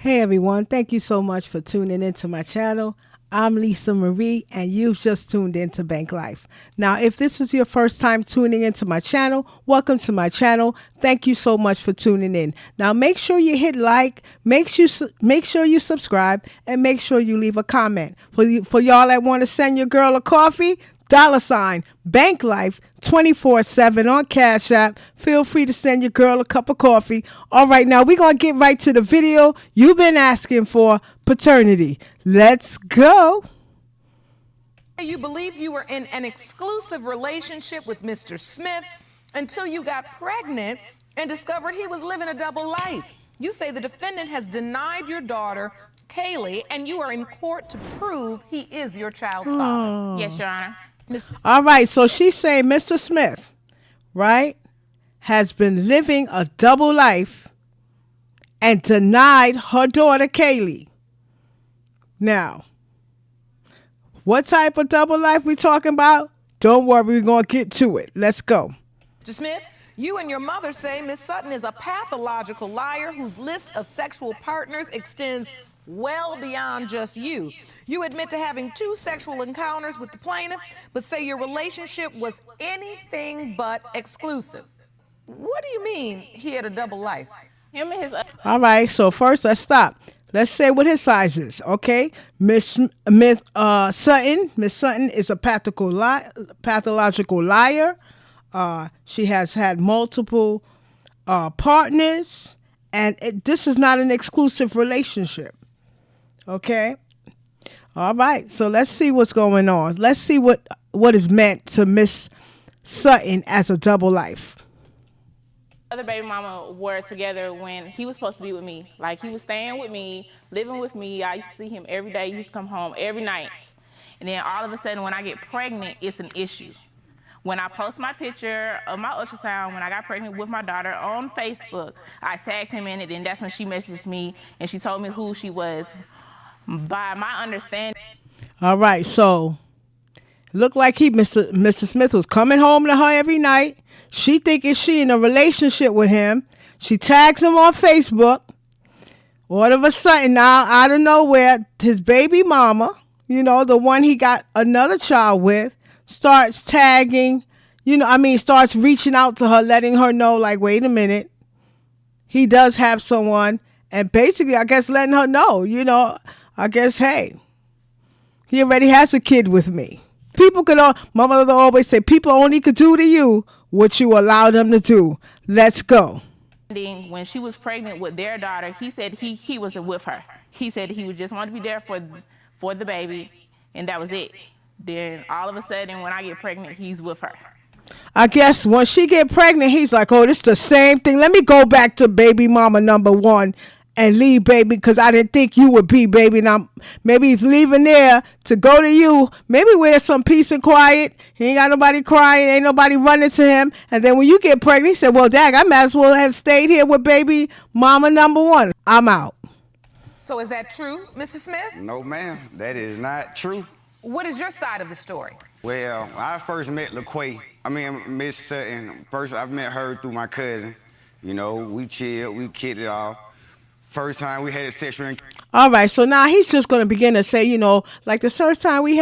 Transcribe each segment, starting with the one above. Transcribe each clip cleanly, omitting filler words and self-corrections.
Hey everyone, thank you so much for tuning into my channel. I'm Lisa Marie and you've just tuned into Bank Life. Now, if this is your first time tuning into my channel, welcome to my channel. Thank you so much for tuning in. Now, make sure you hit like, make sure you subscribe, and make sure you leave a comment. For y'all that want to send your girl a coffee, $ Bank Life 24/7 on Cash App. Feel free to send your girl a cup of coffee. All right, now we're going to get right to the video you've been asking for, Paternity. Let's go. You believed you were in an exclusive relationship with Mr. Smith until you got pregnant and discovered he was living a double life. You say the defendant has denied your daughter, Kaylee, and you are in court to prove he is your child's father. Yes, Your Honor. All right, so she's saying Mr. Smith, right, has been living a double life and denied her daughter, Kaylee. Now, what type of double life we talking about? Don't worry, we're going to get to it. Let's go. Mr. Smith, you and your mother say Miss Sutton is a pathological liar whose list of sexual partners extends well beyond just you. You admit to having 2 sexual encounters with the plaintiff, but say your relationship was anything but exclusive. What do you mean he had a double life? Him and his All right, so first let's stop. Let's say what his size is, okay? Miss Sutton is a pathological liar. She has had multiple partners, and this is not an exclusive relationship, okay? All right, so let's see what's going on. Let's see what is meant to Miss Sutton as a double life. other baby mama were together when he was supposed to be with me. Like, he was staying with me, living with me. I used to see him every day. He used to come home every night. And then all of a sudden, when I get pregnant, it's an issue. When I post my picture of my ultrasound when I got pregnant with my daughter on Facebook, I tagged him in it, and that's when she messaged me, and she told me who she was. By my understanding. All right, so it looked like Mr. Smith was coming home to her every night. She thinking she in a relationship with him. She tags him on Facebook. All of a sudden, now, out of nowhere, his baby mama, you know, the one he got another child with, starts tagging, starts reaching out to her, letting her know, like, wait a minute, he does have someone. And basically, I guess, letting her know, I guess, hey, he already has a kid with me. My mother always say, people only could do to you what you allow them to do. Let's go. When she was pregnant with their daughter, he said he wasn't with her. He said he would just want to be there for the baby, and that was it. Then all of a sudden, when I get pregnant, he's with her. I guess when she get pregnant, he's like, oh, this the same thing. Let me go back to baby mama number 1 and leave baby, because I didn't think you would be baby. Now, maybe he's leaving there to go to you. Maybe where there's some peace and quiet. He ain't got nobody crying. Ain't nobody running to him. And then when you get pregnant, he said, well, dang, I might as well have stayed here with baby mama number 1. I'm out. So is that true, Mr. Smith? No, ma'am. That is not true. What is your side of the story? Well, when I first met Miss Sutton, first I met her through my cousin. We chilled, we kicked it off. First time we had a sexual. All right, so now he's just going to begin to say, like the first time we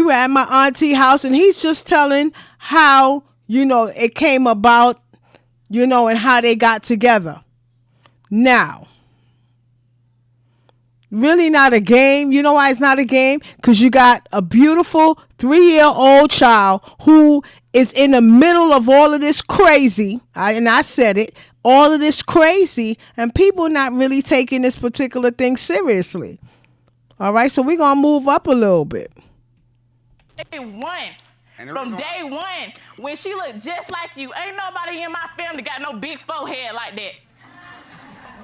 were at my auntie house, and he's just telling how, it came about, and how they got together. Now, really not a game. You know why it's not a game? Because you got a beautiful 3-year-old child who is in the middle of all of this crazy. I said it. All of this crazy, and people not really taking this particular thing seriously. All right, so we're going to move up a little bit. From day one, when she looked just like you, ain't nobody in my family got no big forehead like that.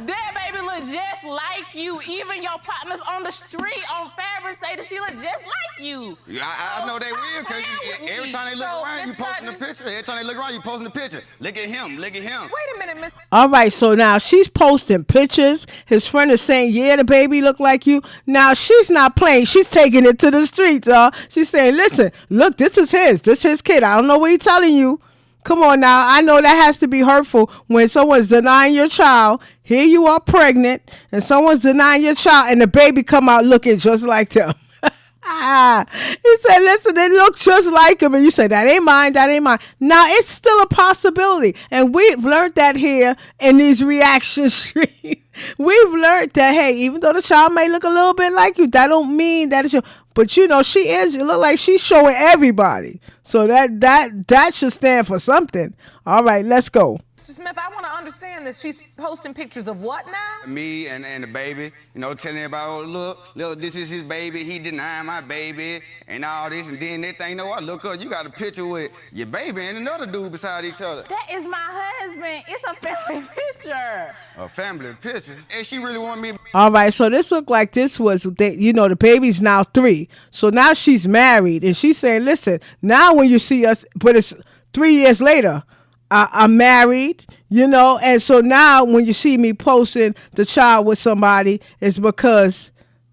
That baby look just like you. Even your partners on the street on Fabric say that she look just like you. I know they will, because every time they look around, you posting the picture. Every time they look around, you posting the picture. Look at him. Look at him. Wait a minute, Miss. All right, so now she's posting pictures. His friend is saying, yeah, the baby look like you. Now she's not playing. She's taking it to the streets. She's saying, listen, look, this is his. This is his kid. I don't know what he's telling you, Come on now. I know that has to be hurtful when someone's denying your child. Here you are pregnant and someone's denying your child and the baby come out looking just like them. He said, listen, they look just like him. And you say, that ain't mine, that ain't mine. Now, it's still a possibility. And we've learned that here in these reaction streams. We've learned that, hey, even though the child may look a little bit like you, that don't mean that it's your... But, you know, she is. It look like she's showing everybody. So that should stand for something. All right, let's go. Mr. Smith, I want to understand this. She's posting pictures of what now? Me and the baby, you know, telling everybody, oh, look, this is his baby. He denying my baby and all this. And then they think, you know what, look up, you got a picture with your baby and another dude beside each other. That is my husband. It's a family picture. A family picture? And she really want me. All right, so this looked like this was, you know, the baby's now 3. So now she's married. And she's saying, listen, now when you see us, but it's 3 years later, I'm married, you know, and so now when you see me posting the child with somebody, it's because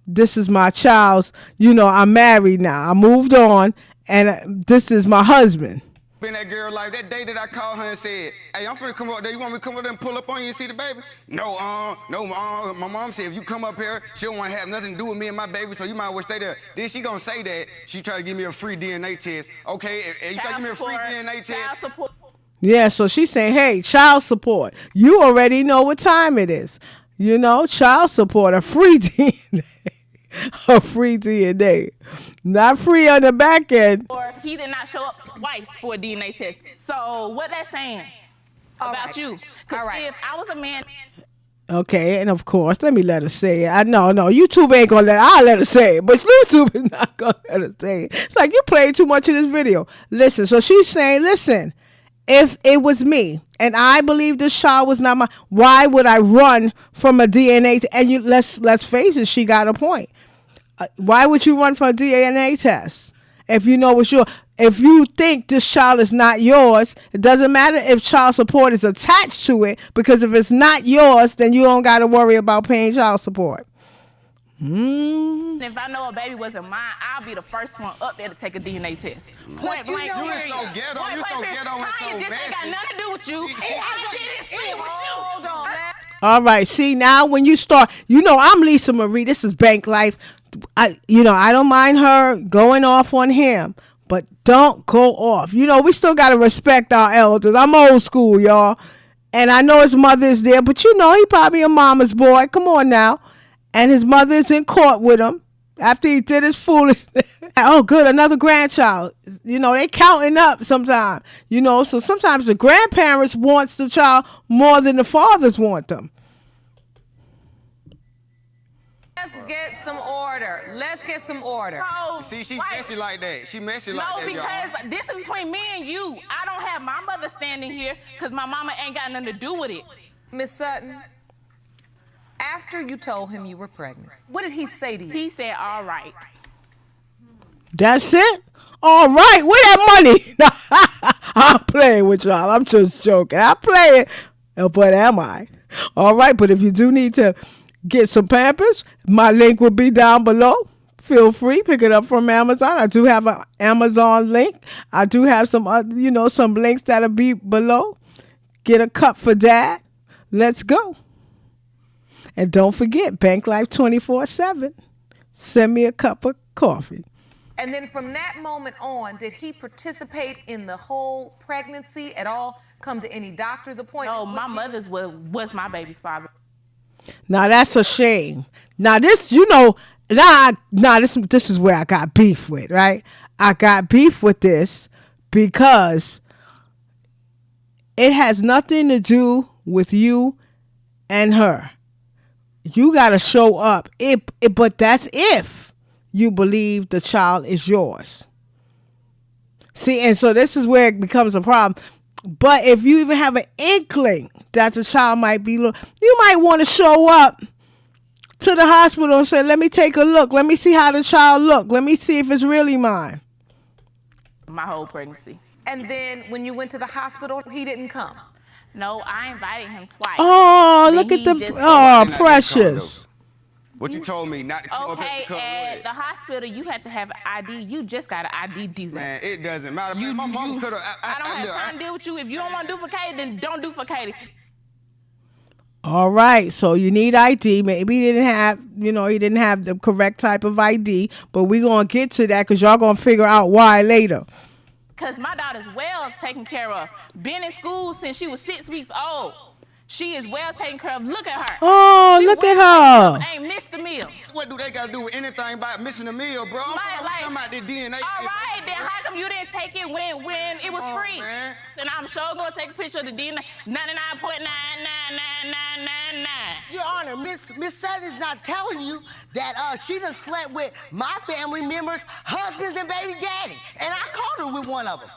this is my child's, you know, I'm married now. I moved on, and this is my husband. Been that girl like that day that I called her and said, hey, I'm finna come up there. You want me to come up there and pull up on you and see the baby? No, my mom said if you come up here, she don't want to have nothing to do with me and my baby, so you might as well stay there. Then she gonna say that. She tried to give me a free DNA test. Okay, if you try to give me a free DNA test. Yeah, so she's saying, hey, child support. You already know what time it is. You know, child support, a free DNA. A free DNA. Not free on the back end. Or he did not show up twice for a DNA test. So what that's saying about you? Because if I was a man... Okay, and of course, let me let her say it. No, YouTube ain't gonna I'll let her say it, but YouTube is not gonna let her say it. It's like you played too much of this video. Listen, so she's saying, listen, if it was me and I believe this child was not mine, why would I run from a DNA and you let's face it, she got a point. Why would you run for a DNA test if you know it's yours? If you think this child is not yours, it doesn't matter if child support is attached to it, because if it's not yours, then you don't got to worry about paying child support. If I know a baby wasn't mine, I'll be the first one up there to take a DNA test. Point blank. You so ghetto. You so ghetto and so messy. This ain't got nothing to do with you. Hold on, man. All right. See, now when you start, you know, I'm Lisa Marie. This is Bank Life. I don't mind her going off on him, but don't go off. You know, we still got to respect our elders. I'm old school, y'all. And I know his mother is there, but you know, he probably a mama's boy. Come on now. And his mother is in court with him after he did his foolishness. Oh, good, another grandchild. You know, they counting up sometimes. You know, so sometimes the grandparents wants the child more than the fathers want them. Let's get some order. Let's get some order. So, See, she messy like that. She messy like that, y'all. No, because this is between me and you. I don't have my mother standing here because my mama ain't got nothing to do with it. Miss Sutton, after you told him you were pregnant, what did he say to you? He said, all right. That's it? All right, where that money? I'm playing with y'all. I'm just joking. I'm playing. But am I? All right, but if you do need to get some Pampers, my link will be down below. Feel free, pick it up from Amazon. I do have an Amazon link. I do have some other, some links that'll be below. Get a cup for dad. Let's go. And don't forget, Bank Life 24/7. Send me a cup of coffee. And then from that moment on, did he participate in the whole pregnancy at all? Come to any doctor's appointments? No, my mother's was my baby's father. Now that's a shame. Now this, this is where I got beef with, right? I got beef with this because it has nothing to do with you and her. You got to show up. But that's if you believe the child is yours. See, and so this is where it becomes a problem. But if you even have an inkling that the child might be, you might want to show up to the hospital and say, let me take a look. Let me see how the child look. Let me see if it's really mine. My whole pregnancy. And then when you went to the hospital, he didn't come? No, I invited him twice. Oh, look at the, precious. What you told me not to come up Okay, here to at the hospital, you have to have an ID. You just got an ID decent. Man, it doesn't matter. My mom could have. I don't have time to deal with you. If you don't want to do for Katie, then don't do for Katie. All right, so you need ID. Maybe he didn't have, he didn't have the correct type of ID, but we're going to get to that because y'all going to figure out why later. Because my daughter's well taken care of. Been in school since she was 6 weeks old. She is well taken care of. Look at her. Oh, look at her. Ain't missed the meal. What do they got to do with anything about missing a meal, bro? I'm talking about the DNA. All right, then how come you didn't take it when it was free? Man. And I'm sure going to take a picture of the DNA, 99.99999. Your Honor, Miss Sutton is not telling you that she done slept with my family members, husbands, and baby daddy. And I caught her with one of them.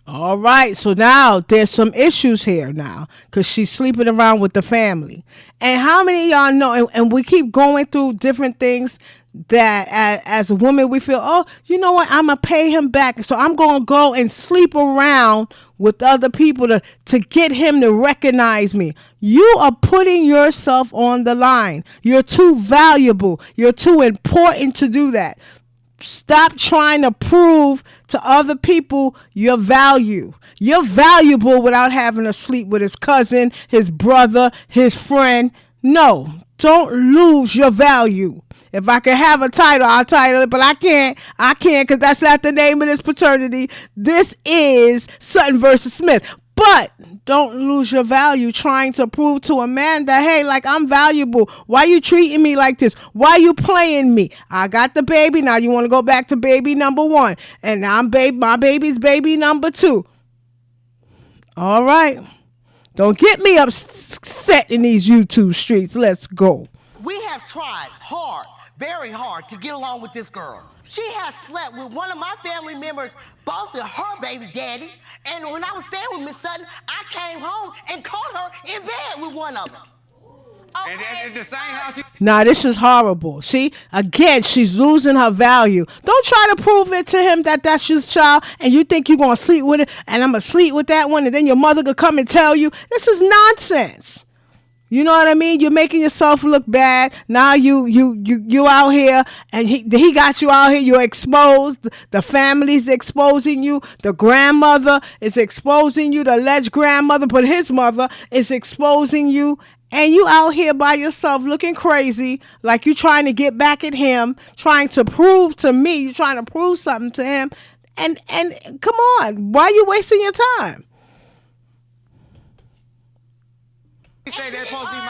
All right, so now there's some issues here now because she's sleeping around with the family. And how many of y'all know, and we keep going through different things that as a woman we feel, oh, you know what, I'm going to pay him back. So I'm going to go and sleep around with other people to get him to recognize me. You are putting yourself on the line. You're too valuable. You're too important to do that. Stop trying to prove to other people your value. You're valuable without having to sleep with his cousin, his brother, his friend. No, don't lose your value. If I could have a title, I'll title it, but I can't because that's not the name of this paternity. This is Sutton versus Smith. But don't lose your value trying to prove to a man that, hey, like, I'm valuable. Why you treating me like this? Why you playing me? I got the baby. Now you want to go back to baby number 1. And now my baby's baby number 2. All right. Don't get me upset in these YouTube streets. Let's go. We have tried hard, very hard, to get along with this girl. She has slept with one of my family members, both of her baby daddies, and when I was staying with Miss Sutton, I came home and caught her in bed with one of them. And at the same house. Now, this is horrible. See, again, she's losing her value. Don't try to prove it to him that that's your child and you think you're going to sleep with it and I'm going to sleep with that one and then your mother could come and tell you. This is nonsense. You know what I mean? You're making yourself look bad. Now you out here and he got you out here. You're exposed. The family's exposing you. The grandmother is exposing you. The alleged grandmother, but his mother is exposing you. And you out here by yourself looking crazy, like you trying to get back at him, trying to prove to me, you're trying to prove something to him. And come on, why are you wasting your time? You say that's supposed to be my.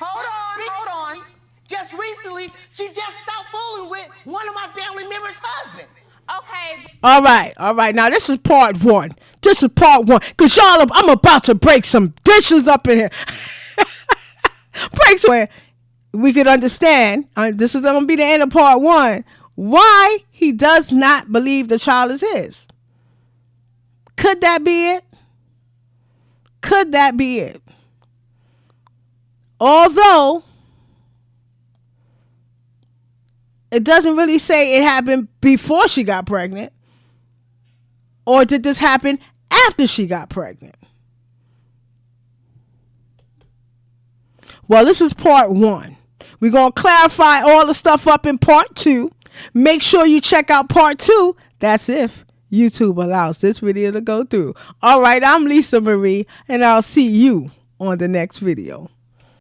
Hold on. Just recently, she just stopped fooling with one of my family members' husbands. Okay. All right. Now, this is part 1. Because y'all, I'm about to break some dishes up in here. Breaks where we could understand, this is going to be the end of part 1, why he does not believe the child is his. Could that be it? Although it doesn't really say it happened before she got pregnant, or did this happen after she got pregnant? Well, this is part 1. We're going to clarify all the stuff up in part 2. Make sure you check out part 2. That's if YouTube allows this video to go through. All right, I'm Lisa Marie, and I'll see you on the next video.